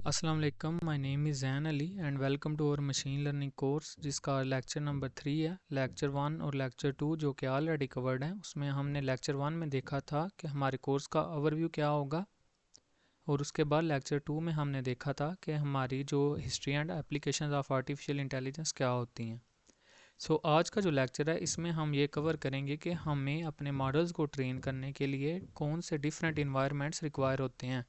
अस्सलाम वालेकुम, my name is Zain Ali and welcome to our machine learning course जिसका lecture number 3 है। लेक्चर 1 और लेक्चर 2 जो कि ऑलरेडी कवर्ड हैं, उसमें हमने लेक्चर 1 में देखा था कि हमारे कोर्स का ओवरव्यू क्या होगा, और उसके बाद लेक्चर 2 में हमने देखा था कि हमारी जो history and applications of artificial intelligence क्या होती हैं। आज का जो लेक्चर है इसमें हम ये कवर करेंगे कि हमें अपने मॉडल्स को ट्रेन करने के लिए कौन से डिफरेंट इन्वायरमेंट्स रिक्वायर होते हैं।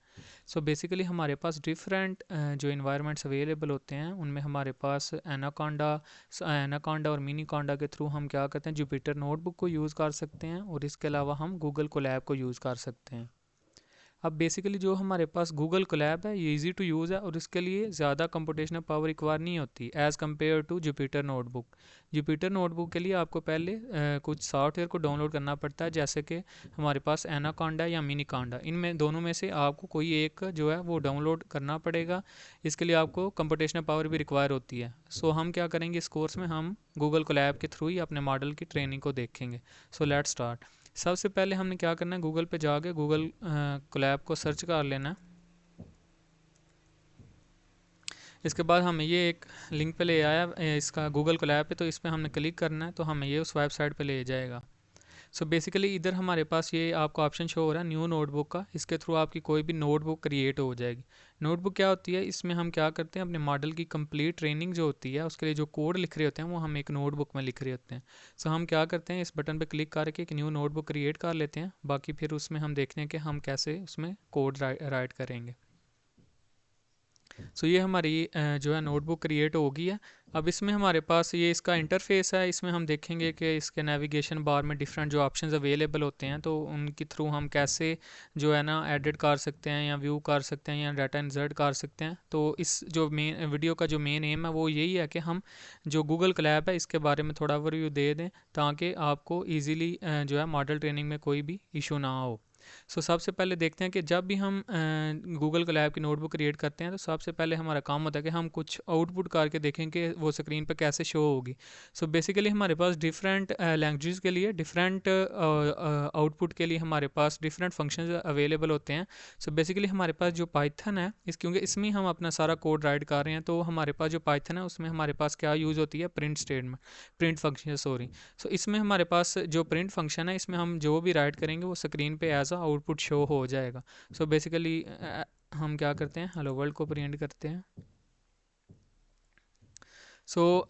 बेसिकली हमारे पास डिफरेंट जो इन्वायरमेंट्स अवेलेबल होते हैं उनमें हमारे पास एनाकोंडा और मिनीकोंडा के थ्रू हम क्या करते हैं, जुपिटर नोटबुक को यूज़ कर सकते हैं, और इसके अलावा हम गूगल कोलैब को यूज़ कर सकते हैं। अब बेसिकली जो हमारे पास गूगल कोलैब है ये इजी टू यूज़ है और इसके लिए ज़्यादा कंप्यूटेशनल पावर रिक्वायर नहीं होती as compared to Jupyter notebook. Jupyter notebook के लिए आपको पहले कुछ सॉफ्टवेयर को डाउनलोड करना पड़ता है, जैसे कि हमारे पास एनाकोंडा या मिनीकोंडा, इनमें दोनों में से आपको कोई एक जो है वो डाउनलोड करना पड़ेगा। इसके लिए आपको कंप्यूटेशनल पावर भी रिक्वायर होती है। हम क्या करेंगे, इस कोर्स में हम गूगल कोलैब के थ्रू ही अपने मॉडल की ट्रेनिंग को देखेंगे। Let's start. सबसे पहले हमने क्या करना है, गूगल पे जाके गूगल कोलैब को सर्च कर लेना है। इसके बाद हमें ये एक लिंक पे ले आया इसका गूगल कोलैब पे, तो इस पर हमने क्लिक करना है तो हमें ये उस वेबसाइट पे ले जाएगा। बेसिकली इधर हमारे पास ये आपको ऑप्शन शो हो रहा है न्यू नोटबुक का। इसके थ्रू आपकी कोई भी नोटबुक क्रिएट हो जाएगी। नोटबुक क्या होती है, इसमें हम क्या करते हैं, अपने मॉडल की कंप्लीट ट्रेनिंग जो होती है उसके लिए जो कोड लिख रहे होते हैं वो हम एक नोटबुक में लिख रहे होते हैं। हम क्या करते हैं, इस बटन पे क्लिक करके एक न्यू नोटबुक क्रिएट कर लेते हैं। बाकी फिर उसमें हम देखते हैं कि हम कैसे उसमें कोड राइट करेंगे। ये हमारी जो है नोटबुक क्रिएट होगी है। अब इसमें हमारे पास ये इसका इंटरफेस है। इसमें हम देखेंगे कि इसके नेविगेशन बार में डिफरेंट जो ऑप्शंस अवेलेबल होते हैं, तो उनके थ्रू हम कैसे जो है ना एडिट कर सकते हैं या व्यू कर सकते हैं या डाटा इंसर्ट कर सकते हैं। तो इस जो मेन वीडियो का जो मेन एम है वो यही है कि हम जो गूगल कोलैब है इसके बारे में थोड़ा ओवरव्यू दे दें, ताकि आपको ईज़िली जो है मॉडल ट्रेनिंग में कोई भी इशू ना हो। सबसे पहले देखते हैं कि जब भी हम गूगल कोलैब की नोटबुक क्रिएट करते हैं तो सबसे पहले हमारा काम होता है कि हम कुछ आउटपुट करके देखें कि वो स्क्रीन पर कैसे शो होगी। बेसिकली हमारे पास डिफरेंट लैंग्वेज के लिए डिफरेंट आउटपुट के लिए हमारे पास डिफरेंट फंक्शन अवेलेबल होते हैं। बेसिकली हमारे पास जो पाइथन है क्योंकि इसमें हम अपना सारा कोड राइट कर रहे हैं, तो हमारे पास जो पाइथन है उसमें हमारे पास क्या यूज़ होती है, print statement, print function sorry. इसमें हमारे पास जो प्रिंट फंक्शन है इसमें हम जो भी राइट करेंगे वो स्क्रीन पे एज आ आउटपुट शो हो जाएगा। बेसिकली हम क्या करते हैं, हेलो वर्ल्ड को प्रिंट करते हैं।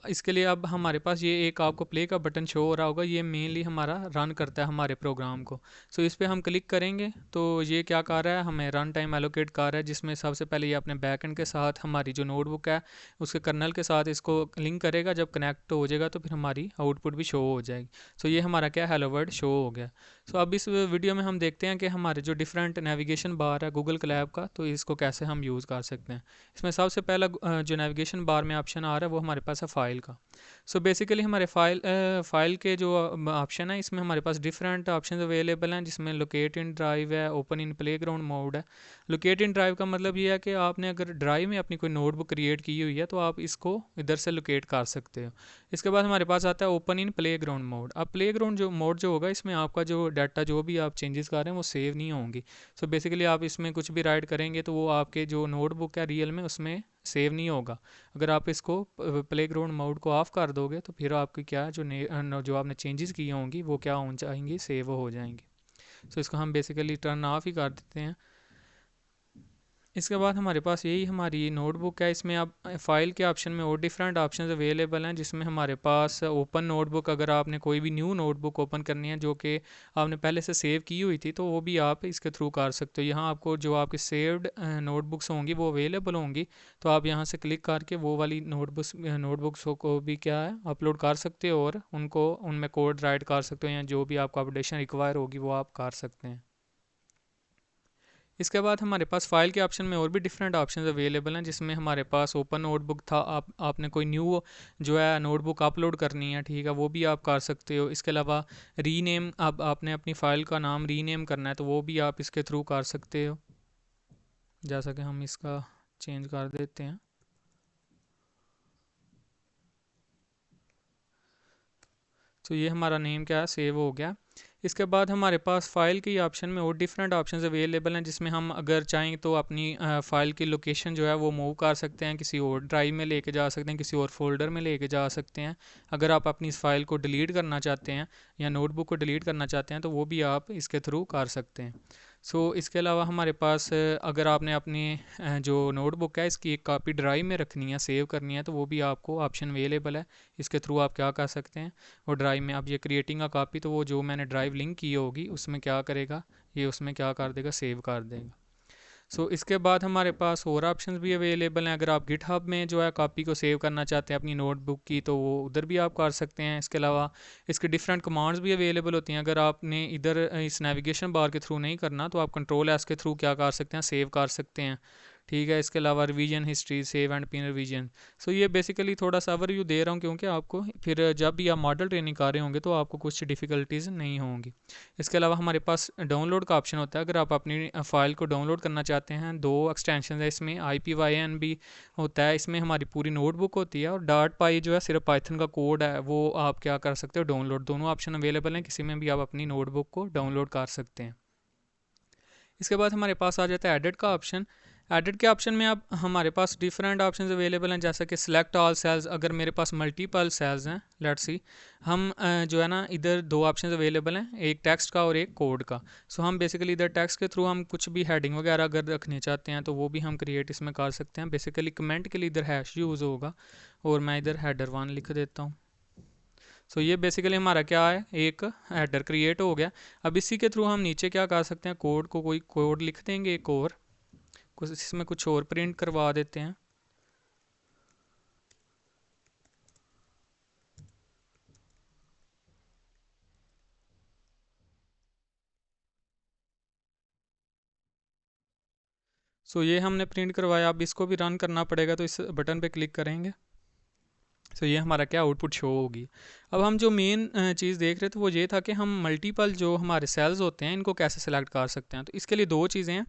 इसके लिए अब हमारे पास ये एक आपको प्ले का बटन शो हो रहा होगा, ये मेनली हमारा रन करता है हमारे प्रोग्राम को। इस पर हम क्लिक करेंगे तो ये क्या कर रहा है, हमें रन टाइम एलोकेट कर रहा है, जिसमें सबसे पहले ये अपने बैकएंड के साथ हमारी जो नोटबुक है उसके कर्नल के साथ इसको लिंक करेगा। जब कनेक्ट हो जाएगा तो फिर हमारी आउटपुट भी शो हो जाएगी। ये हमारा क्या हेलो वर्ल्ड शो हो गया। अब इस वीडियो में हम देखते हैं कि हमारे जो डिफरेंट नेविगेशन बार है गूगल कोलैब का, तो इसको कैसे हम यूज़ कर सकते हैं। इसमें सबसे पहला जो नेविगेशन बार में ऑप्शन आ रहा है वो हमारे पास है फाइल का। बेसिकली हमारे फाइल के जो ऑप्शन है इसमें हमारे पास डिफरेंट ऑप्शन अवेलेबल हैं, जिसमें लोकेट इन ड्राइव है, ओपन इन प्लेग्राउंड मोड है। लोकेट इन ड्राइव का मतलब ये है कि आपने अगर ड्राइव में अपनी कोई नोटबुक क्रिएट की हुई है तो आप इसको इधर से लोकेट कर सकते हो। इसके बाद हमारे पास आता है ओपन इन प्लेग्राउंड मोड। अब प्लेग्राउंड जो मोड जो होगा इसमें आपका जो डाटा जो भी आप चेंजेस कर रहे हैं वो सेव नहीं होंगी। बेसिकली आप इसमें कुछ भी राइट करेंगे तो वो आपके जो नोटबुक है रियल में उसमें सेव नहीं होगा। अगर आप इसको प्लेग्राउंड मोड को ऑफ कर दोगे तो फिर आपकी क्या है, जो आपने चेंजेस किए होंगी वो क्या हो जाएंगी, सेव हो जाएंगी। इसको हम बेसिकली टर्न ऑफ ही कर देते हैं। इसके बाद हमारे पास यही हमारी नोटबुक है। इसमें अब फाइल के ऑप्शन में और डिफरेंट ऑप्शंस अवेलेबल हैं, जिसमें हमारे पास ओपन नोटबुक, अगर आपने कोई भी न्यू नोटबुक ओपन करनी है जो कि आपने पहले से सेव की हुई थी तो वो भी आप इसके थ्रू कर सकते हो। यहाँ आपको जो आपकी सेव्ड नोटबुक्स होंगी वो अवेलेबल होंगी, तो आप यहाँ से क्लिक करके वो वाली नोटबुक्स को भी क्या है अपलोड कर सकते हो और उनको उनमें कोड राइट कर सकते हो, या जो भी आपको अपडेशन रिक्वायर होगी वो आप कर सकते हैं। इसके बाद हमारे पास फाइल के ऑप्शन में और भी डिफरेंट ऑप्शंस अवेलेबल हैं, जिसमें हमारे पास ओपन नोटबुक था, आपने कोई न्यू जो है नोटबुक अपलोड करनी है, ठीक है, वो भी आप कर सकते हो। इसके अलावा रीनेम, अब आपने अपनी फ़ाइल का नाम रीनेम करना है तो वो भी आप इसके थ्रू कर सकते हो। जैसा कि हम इसका चेंज कर देते हैं। ये हमारा नेम क्या है, सेव हो गया। इसके बाद हमारे पास फ़ाइल के ऑप्शन में और डिफरेंट ऑप्शंस अवेलेबल हैं, जिसमें हम अगर चाहें तो अपनी फ़ाइल की लोकेशन जो है वो मूव कर सकते हैं, किसी और ड्राइव में लेके जा सकते हैं, किसी और फोल्डर में लेके जा सकते हैं। अगर आप अपनी इस फ़ाइल को डिलीट करना चाहते हैं या नोटबुक को डिलीट करना चाहते हैं तो वो भी आप इसके थ्रू कर सकते हैं। इसके अलावा हमारे पास अगर आपने अपनी जो नोटबुक है इसकी एक कॉपी ड्राइव में रखनी है, सेव करनी है, तो वो भी आपको ऑप्शन अवेलेबल है। इसके थ्रू आप क्या कर सकते हैं, वो ड्राइव में अब ये क्रिएटिंग अ कॉपी, तो वो जो मैंने ड्राइव लिंक की होगी उसमें क्या करेगा, ये उसमें क्या कर देगा, सेव कर देगा। इसके बाद हमारे पास और ऑप्शंस भी अवेलेबल हैं। अगर आप गिटहब में जो है कॉपी को सेव करना चाहते हैं अपनी नोटबुक की, तो वो उधर भी आप कर सकते हैं। इसके अलावा इसके डिफरेंट कमांड्स भी अवेलेबल होती हैं। अगर आपने इधर इस नेविगेशन बार के थ्रू नहीं करना तो आप कंट्रोल एस के थ्रू क्या कर सकते हैं, सेव कर सकते हैं। ठीक है, इसके अलावा revision history, save and pin revision. ये बेसिकली थोड़ा सा ओवरव्यू दे रहा हूँ क्योंकि आपको फिर जब भी आप मॉडल ट्रेनिंग कर रहे होंगे तो आपको कुछ डिफ़िकल्टीज नहीं होंगी। इसके अलावा हमारे पास डाउनलोड का ऑप्शन होता है। अगर आप अपनी फ़ाइल को डाउनलोड करना चाहते हैं, दो एक्सटेंशन है इसमें, IPYN भी होता है, इसमें हमारी पूरी नोटबुक होती है, और डॉट पाई जो है सिर्फ पाइथन का कोड है, वो आप क्या कर सकते हो, डाउनलोड। दोनों ऑप्शन अवेलेबल हैं, किसी में भी आप अपनी नोटबुक को डाउनलोड कर सकते हैं। इसके बाद हमारे पास आ जाता है एडिट का ऑप्शन। एडिट के ऑप्शन में अब हमारे पास डिफरेंट ऑप्शंस अवेलेबल हैं, जैसा कि सिलेक्ट ऑल सेल्स। अगर मेरे पास मल्टीपल सेल्स हैं, लेट्स सी, हम जो है ना, इधर दो ऑप्शंस अवेलेबल हैं, एक टेक्स्ट का और एक कोड का। हम बेसिकली इधर टेक्स्ट के थ्रू हम कुछ भी हेडिंग वगैरह अगर रखने चाहते हैं तो वो भी हम क्रिएट इसमें कर सकते हैं। बेसिकली कमेंट के लिए इधर हैश यूज़ होगा, और मैं इधर हेडर 1 लिख देता हूँ। ये बेसिकली हमारा क्या है, एक हेडर क्रिएट हो गया। अब इसी के थ्रू हम नीचे क्या कर सकते हैं, कोड को कोई कोड लिख देंगे, एक और कुछ इसमें कुछ और प्रिंट करवा देते हैं। ये हमने प्रिंट करवाया। अब इसको भी रन करना पड़ेगा, तो इस बटन पे क्लिक करेंगे। ये हमारा क्या आउटपुट शो होगी। अब हम जो मेन चीज़ देख रहे थे वो ये था कि हम मल्टीपल जो हमारे सेल्स होते हैं इनको कैसे सेलेक्ट कर सकते हैं। तो इसके लिए दो चीज़ें हैं।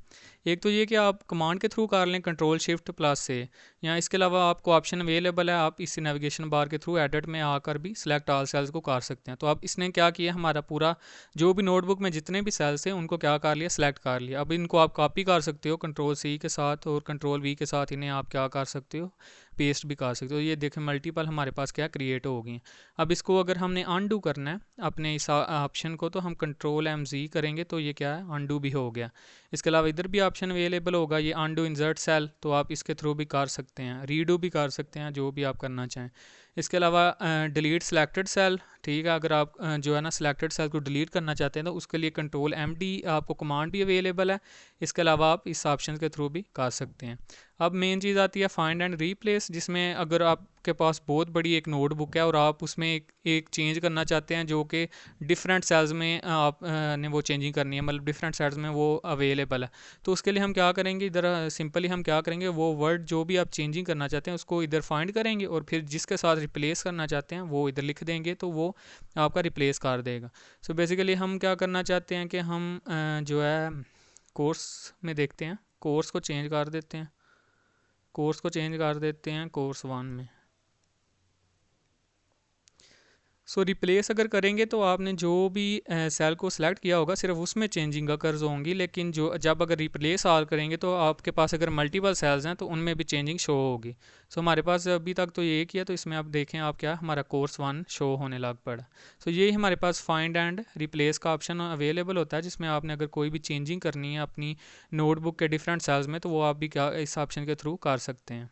एक तो ये कि आप कमांड के थ्रू कर लें, कंट्रोल शिफ्ट प्लस से, या इसके अलावा आपको ऑप्शन अवेलेबल है, आप इस नेविगेशन बार के थ्रू एडिट में आकर भी सिलेक्ट ऑल सेल्स को कर सकते हैं। तो अब इसने क्या किया, हमारा पूरा जो भी नोटबुक में जितने भी सेल्स हैं उनको क्या कर लिया, सिलेक्ट कर लिया। अब इनको आप कॉपी कर सकते हो कंट्रोल C के साथ, और कंट्रोल V के साथ इन्हें आप क्या कर सकते हो, पेस्ट भी कर सकते हो। ये देखें मल्टीपल हमारे पास क्या क्रिएट हो गई। अब इसको अगर हमने अनडू करना है अपने इस ऑप्शन को, तो हम कंट्रोल MZ करेंगे तो ये क्या है, अनडू भी हो गया। इसके अलावा इधर भी ऑप्शन अवेलेबल होगा, ये अनडू इंसर्ट सेल, तो आप इसके थ्रू भी कर सकते हैं, रीडू भी कर सकते हैं, जो भी आप करना चाहें। इसके अलावा डिलीट सेलेक्टेड सेल, ठीक है, अगर आप जो है ना सिलेक्टेड सेल को डिलीट करना चाहते हैं तो उसके लिए कंट्रोल MD आपको कमांड भी अवेलेबल है। इसके अलावा आप इस ऑप्शन के थ्रू भी कर सकते हैं। अब मेन चीज़ आती है फाइंड एंड रीप्लेस, जिसमें अगर आपके पास बहुत बड़ी एक नोटबुक है और आप उसमें एक चेंज करना चाहते हैं जो कि डिफरेंट सेल्स में आप ने वो चेंजिंग करनी है, मतलब डिफरेंट सेल्स में वो अवेलेबल है, तो उसके लिए हम क्या करेंगे, इधर सिंपली हम क्या करेंगे, वो वर्ड जो भी आप चेंजिंग करना चाहते हैं उसको इधर फाइंड करेंगे और फिर जिसके साथ रिप्लेस करना चाहते हैं वो इधर लिख देंगे, तो वो आपका रिप्लेस कर देगा। बेसिकली हम क्या करना चाहते हैं कि हम जो है कोर्स में देखते हैं, कोर्स को चेंज कर देते हैं, कोर्स 1 में। रिप्लेस अगर करेंगे तो आपने जो भी सेल को सिलेक्ट किया होगा सिर्फ उसमें चेंजिंग अकर्स होंगी, लेकिन जो जब अगर रिप्लेस ऑल करेंगे तो आपके पास अगर मल्टीपल सेल्स हैं तो उनमें भी चेंजिंग शो होगी। हमारे पास अभी तक तो ये किया, तो इसमें आप देखें आप क्या, हमारा कोर्स 1 शो होने लग पड़ा। ये हमारे पास फाइंड एंड रिप्लेस का ऑप्शन अवेलेबल होता है, जिसमें आपने अगर कोई भी चेंजिंग करनी है अपनी नोटबुक के डिफरेंट सेल्स में तो वो आप भी क्या इस ऑप्शन के थ्रू कर सकते हैं।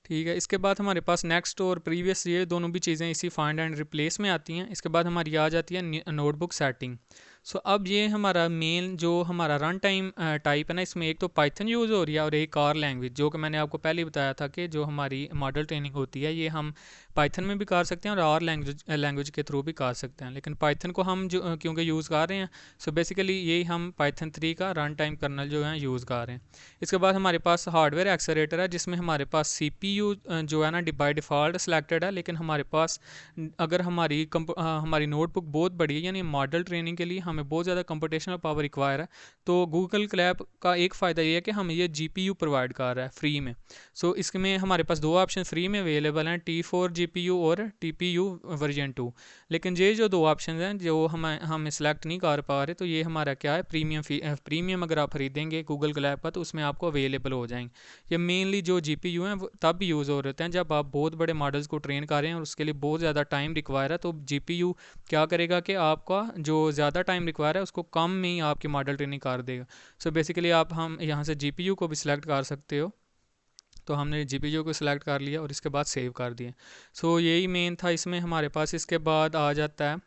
ठीक है, इसके बाद हमारे पास नेक्स्ट और प्रीवियस, ये दोनों भी चीज़ें इसी फाइंड एंड रिप्लेस में आती हैं। इसके बाद हमारी आ जाती है नोटबुक सेटिंग। अब ये हमारा मेन जो हमारा रन टाइम टाइप है ना, इसमें एक तो पाइथन यूज़ हो रही है और एक आर लैंग्वेज, जो कि मैंने आपको पहले ही बताया था कि जो हमारी मॉडल ट्रेनिंग होती है ये हम पाइथन में भी कर सकते हैं और आर लैंग्वेज के थ्रू भी कर सकते हैं, लेकिन पाइथन को हम जो क्योंकि यूज़ कर रहे हैं, बेसिकली यही हम पाइथन 3 का रन टाइम कर्नल जो है यूज़ कर रहे हैं। इसके बाद हमारे पास हार्डवेयर एक्सेलेरेटर है, जिसमें हमारे पास CPU जो है ना बाय डिफ़ॉल्ट सेलेक्टेड है, लेकिन हमारे पास अगर हमारी नोटबुक बहुत बड़ी है, यानी मॉडल ट्रेनिंग के लिए हम हमें बहुत ज़्यादा कंप्यूटेशनल पावर रिक्वायर है, तो गूगल क्लैप का एक फ़ायदा ये है कि हमें ये GPU प्रोवाइड कर रहा है फ्री में। सो इसमें हमारे पास दो ऑप्शन फ्री में अवेलेबल हैं, T4 GPU और TPU वर्जन 2। लेकिन ये जो दो ऑप्शन हैं जो हम सेलेक्ट नहीं कर पा रहे, तो ये हमारा क्या है, प्रीमियम अगर आप खरीदेंगे गूगल क्लैप का तो उसमें आपको अवेलेबल हो जाएंगे। ये मेनली जो GPU हैं वो तब यूज़ हो रहे हैं जब आप बहुत बड़े मॉडल्स को ट्रेन कर रहे हैं और उसके लिए बहुत ज़्यादा टाइम रिक्वायर है। तो GPU क्या करेगा कि आपका जो ज़्यादा टाइम रिक्वायर है उसको कम में ही आपकी मॉडल ट्रेनिंग कर देगा। सो बेसिकली हम यहाँ से GPU को भी सिलेक्ट कर सकते हो। तो हमने GPU को सिलेक्ट कर लिया और इसके बाद सेव कर दिया। सो यही मेन था इसमें हमारे पास। इसके बाद आ जाता है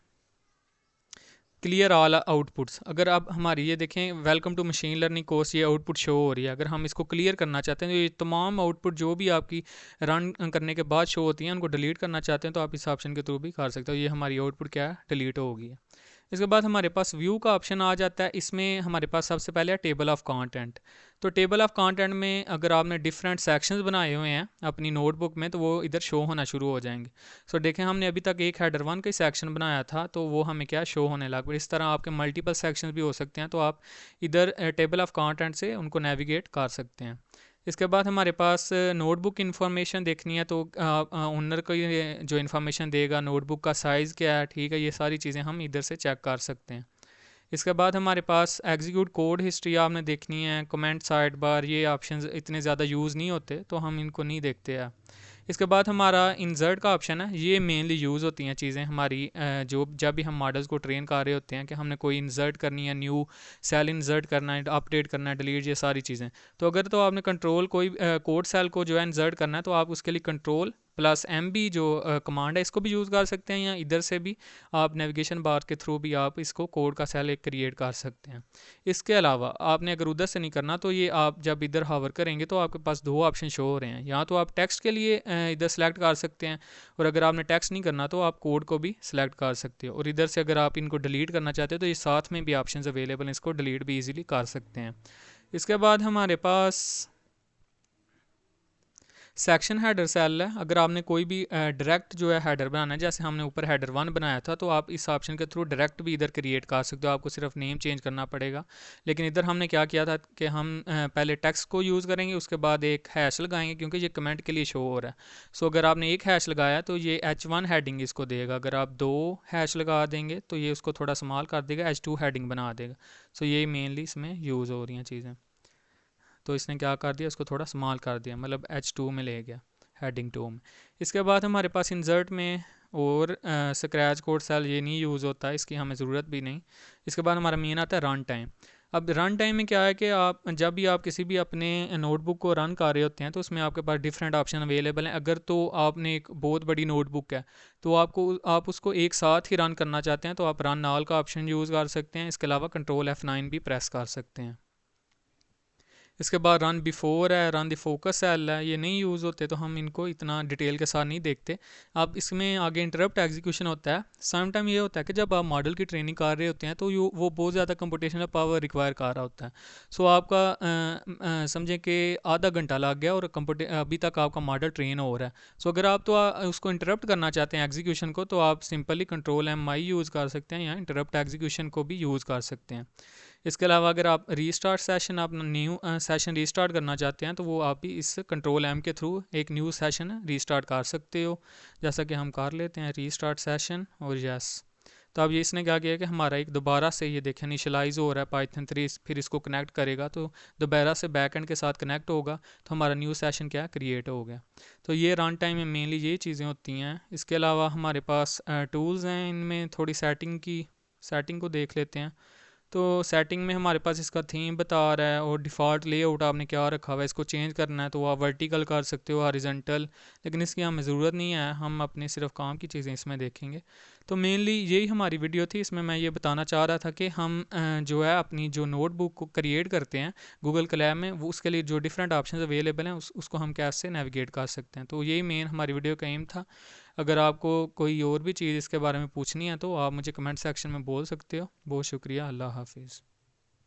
क्लियर ऑल आउटपुट्स। अगर आप हमारी ये देखें welcome to machine learning course, ये आउटपुट शो हो रही है। अगर हम इसको क्लियर करना चाहते हैं तो ये तमाम आउटपुट जो भी आपकी रन करने के बाद शो होती हैं उनको डिलीट करना चाहते हैं तो आप इस ऑप्शन के थ्रू भी कर सकते हो। ये हमारी आउटपुट क्या है, डिलीट होगी है। इसके बाद हमारे पास व्यू का ऑप्शन आ जाता है। इसमें हमारे पास सबसे पहले है टेबल ऑफ कंटेंट। तो टेबल ऑफ कंटेंट में अगर आपने डिफरेंट सेक्शंस बनाए हुए हैं अपनी नोटबुक में तो वो इधर शो होना शुरू हो जाएंगे। सो देखें हमने अभी तक एक हेडर 1 का सेक्शन बनाया था तो वो हमें क्या शो होने लगा। इस तरह आपके मल्टीपल सेक्शंस भी हो सकते हैं, तो आप इधर टेबल ऑफ कंटेंट से उनको नेविगेट कर सकते हैं। इसके बाद हमारे पास नोटबुक इन्फॉर्मेशन देखनी है, तो ओनर को ये जो इन्फॉर्मेशन देगा नोटबुक का साइज़ क्या है, ठीक है, ये सारी चीज़ें हम इधर से चेक कर सकते हैं। इसके बाद हमारे पास एग्जीक्यूट कोड हिस्ट्री आपने देखनी है, कमेंट साइड बार, ये ऑप्शंस इतने ज़्यादा यूज़ नहीं होते तो हम इनको नहीं देखते हैं। इसके बाद हमारा इंसर्ट का ऑप्शन है। ये मेनली यूज़ होती हैं चीज़ें हमारी जो जब भी हम मॉडल्स को ट्रेन कर रहे होते हैं कि हमने कोई इंसर्ट करनी है, न्यू सेल इंसर्ट करना है, अपडेट करना है, डिलीट, ये सारी चीज़ें। तो अगर तो आपने कंट्रोल कोई कोड सेल को जो है इंसर्ट करना है तो आप उसके लिए कंट्रोल प्लस MB जो कमांड है इसको भी यूज़ कर सकते हैं, या इधर से भी आप नेविगेशन बार के थ्रू भी आप इसको कोड का सेल एक क्रिएट कर सकते हैं। इसके अलावा आपने अगर उधर से नहीं करना तो ये आप जब इधर हावर करेंगे तो आपके पास दो ऑप्शन शो हो रहे हैं। या तो आप टेक्स्ट के लिए इधर सेलेक्ट कर सकते हैं, और अगर आपने टेक्स्ट नहीं करना तो आप कोड को भी सिलेक्ट कर सकते हो। और इधर से अगर आप इनको डिलीट करना चाहते हो तो ये साथ में भी ऑप्शन अवेलेबल हैं, इसको डिलीट भी ईजिली कर सकते हैं। इसके बाद हमारे पास सेक्शन हेडर सेल है। अगर आपने कोई भी डायरेक्ट जो है हेडर बनाना है, जैसे हमने ऊपर हेडर 1 बनाया था, तो आप इस ऑप्शन के थ्रू डायरेक्ट भी इधर क्रिएट कर सकते हो। आपको सिर्फ नेम चेंज करना पड़ेगा। लेकिन इधर हमने क्या किया था कि हम पहले टेक्स्ट को यूज़ करेंगे, उसके बाद एक हैश लगाएंगे क्योंकि ये कमेंट के लिए शो हो रहा है। सो अगर आपने एक हैश लगाया तो ये H1 हेडिंग इसको देगा। अगर आप 2 हैश लगा देंगे तो ये उसको थोड़ा स्मॉल कर देगा, H2 हेडिंग बना देगा। सो ये मेनली इसमें यूज़ हो रही हैं चीज़ें। तो इसने क्या कर दिया, इसको थोड़ा स्मॉल कर दिया, मतलब H2 में ले गया, हेडिंग 2 में। इसके बाद हमारे पास इंसर्ट में और स्क्रैच कोड सेल ये नहीं यूज़ होता, इसकी हमें ज़रूरत भी नहीं। इसके बाद हमारा मेन आता है रन टाइम। अब रन टाइम में क्या है कि आप जब भी आप किसी भी अपने नोटबुक को रन कर रहे होते हैं तो उसमें आपके पास डिफरेंट ऑप्शन अवेलेबल हैं। अगर तो आपने एक बहुत बड़ी नोटबुक है तो आप उसको एक साथ ही रन करना चाहते हैं तो आप रन ऑल का ऑप्शन यूज़ कर सकते हैं। इसके अलावा कंट्रोल F9 भी प्रेस कर सकते हैं। इसके बाद रन बिफोर है, रन द फोकस सेल है, ये नहीं यूज़ होते तो हम इनको इतना डिटेल के साथ नहीं देखते। अब इसमें आगे इंटरप्ट एग्जीक्यूशन होता है। सम टाइम ये होता है कि जब आप मॉडल की ट्रेनिंग कर रहे होते हैं तो वो बहुत ज़्यादा कंप्यूटेशनल पावर रिक्वायर कर रहा होता है। सो आपका समझें कि आधा घंटा लग गया और अभी तक आपका मॉडल ट्रेन हो रहा है। सो अगर आप तो उसको इंटरप्ट करना चाहते हैं एग्जीक्यूशन को, तो आप सिंपली कंट्रोल MI यूज़ कर सकते हैं या इंटरप्ट एग्जीक्यूशन को भी यूज़ कर सकते हैं। इसके अलावा अगर आप रीस्टार्ट सेशन, आप न्यू सेशन रीस्टार्ट करना चाहते हैं तो वो आप भी इस कंट्रोल M के थ्रू एक न्यू सेशन रीस्टार्ट कर सकते हो। जैसा कि हम कर लेते हैं रीस्टार्ट सेशन और यस। तो अब ये इसने क्या किया कि हमारा एक दोबारा से ये देखें इनिशियलाइज हो रहा है पाइथन 3, फिर इसको कनेक्ट करेगा तो दोबारा से बैकएंड के साथ कनेक्ट होगा तो हमारा न्यू सेशन क्या क्रिएट हो गया। तो ये रन टाइम में मेनली ये चीज़ें होती हैं। इसके अलावा हमारे पास टूल्स हैं, इनमें थोड़ी सेटिंग को देख लेते हैं। तो सेटिंग में हमारे पास इसका थीम बता रहा है और डिफ़ॉल्ट लेआउट आपने क्या रखा हुआ है। इसको चेंज करना है तो आप वर्टिकल कर सकते हो, हॉरिजॉन्टल, लेकिन इसकी हमें ज़रूरत नहीं है, हम अपने सिर्फ काम की चीज़ें इसमें देखेंगे। तो मेनली यही हमारी वीडियो थी। इसमें मैं ये बताना चाह रहा था कि हम जो है अपनी जो नोटबुक को क्रिएट करते हैं गूगल क्लैब में, वो उसके लिए जो डिफरेंट ऑप्शन अवेलेबल हैं उसको हम कैसे नेविगेट कर सकते हैं। तो यही मेन हमारी वीडियो का एम था। अगर आपको कोई और भी चीज़ इसके बारे में पूछनी है तो आप मुझे कमेंट सेक्शन में बोल सकते हो। बहुत शुक्रिया, अल्लाह हाफिज़।